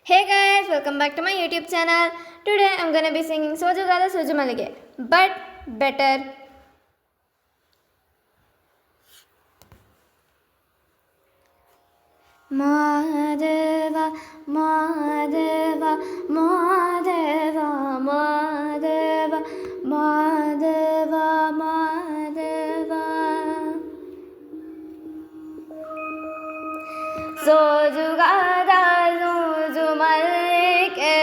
Hey guys, welcome back to my YouTube channel. Today I'm gonna be singing Sojugada Sujumalige, but better. Madhava, Madhava, Madhava, Madhava, Madhava, Madhava. Sojugada Sujumalige,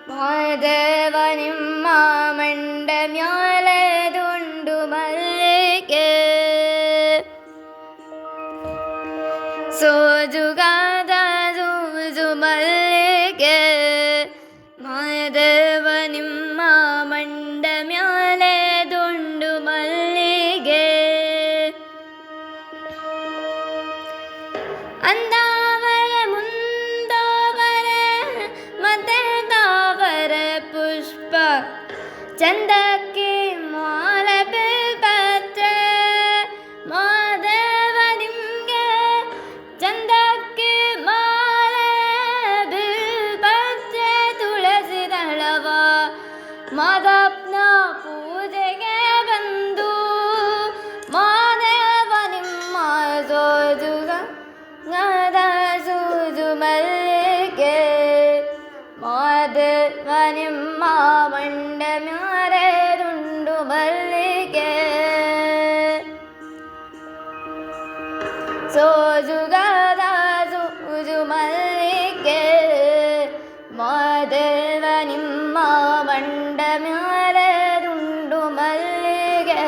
Madhava Nimma Mandamyale Dundu Malige. Sojugada Sujumalige, Madhava Nimma Mandamyale Dundu Malige. ಅಂದಾವರ ಮುಂದಾವರ ಮತ್ತೆ ತಾವರ ಪುಷ್ಪ ಚಂದಕ್ಕೆ ಮಾಲ ಬಿಲ್ಪತ್ರ ಮಾಧವ ನಿಮ್ಗೆ ಚಂದಕ್ಕೆ ಮಾಲ ಬಿಲ್ಪತ್ರ ತುಳಸಿ ದಳವ ಮಾದಪ್ಪನ ಪೂಜೆಗೆ ಬಂದು ಮಾದೇವ ನಿಮ್ಮ ಸೋಜುಗ Sujumalige, Madhava Nimma Mandamyale Dundu Malige. Sojugada Sujumalige, Madhava Nimma Mandamyale Dundu Malige.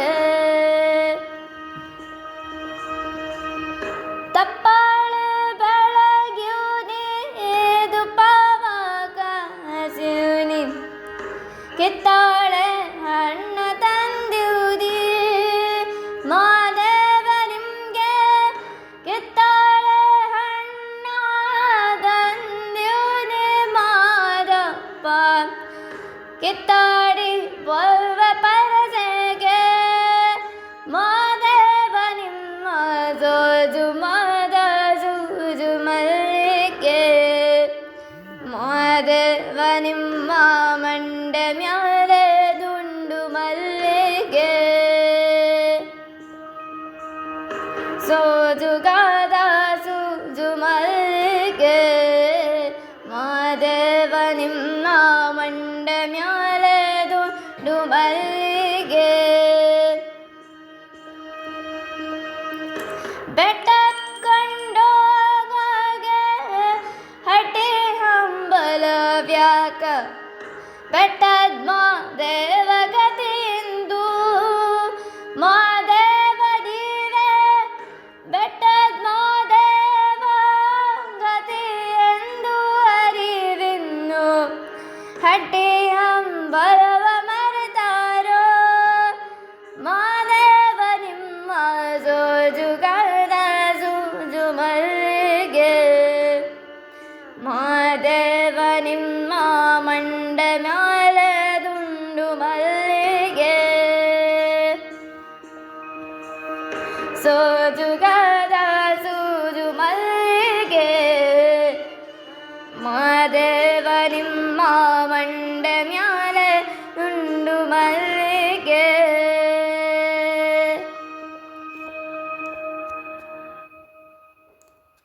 ಕಿತ್ತಾಳೆ ಹಣ್ಣ ತಂದಿರುವುದಿ ಮಾದೇವ ನಿಮ್ಗೆ ಕಿತ್ತಾಳೆ ಹಣ್ಣ ತಂದಿರುವುದಿ ಮಾದಪ್ಪ ಕಿತ್ತಾಡಿ ಬರುವ ಪರಸೆಗೆ ಮಾದೇವ ನಿಮ್ಮ ಸೋಜು ಮಾದ ಸೂಜು ಮಲ್ಲಿಗೆ ಮಾದೇವ ನಿಮ್ಮ ಮಂಡಮ್ಯಾಲೆ ದುಂಡು ಮಲ್ಲಿಗೆ ಸೋಜುಗಾದ ಸೂಜು ಮಲ್ಲಿಗೆ ಮಾದೇವ ನಿಮ್ಮ ಮಂಡಮ್ಯಾಲೆ ದುಂಡು ಮಲ್ಲಿಗೆ ಬೆಟ್ಟ ಕಂಡೋಗಾಗೆ ಹಟ್ಟಿ ಹಂಬಲ ವ್ಯಾಕ ಬೆಟ್ಟದ ಮಾದೇವ ಗತಿಯಿಂದು ಮಾದೇವ ದೀವೆ ಬೆಟ್ಟದ ಮಾದೇವ ಗತಿಯೆಂದು ಅರಿವಿನ್ನು ಹಟ್ಟಿ ಹಂಬಲವ ಮರೆತಾರೋ ಮಾದೇವ ನಿಮ್ಮ ಸೋಜುಗಾದ ಸೂಜು ಮಲ್ಲಿಗೆ ಮಾದೇವ ನಿಮ್ಮ ಮಂಡಮ್ಯಾಲೆ ದುಂಡು ಮಲ್ಲಿಗೆ ಸೋಜುಗಾದ ಸೂಜು ಮಲ್ಲಿಗೆ ಮಾದೇವ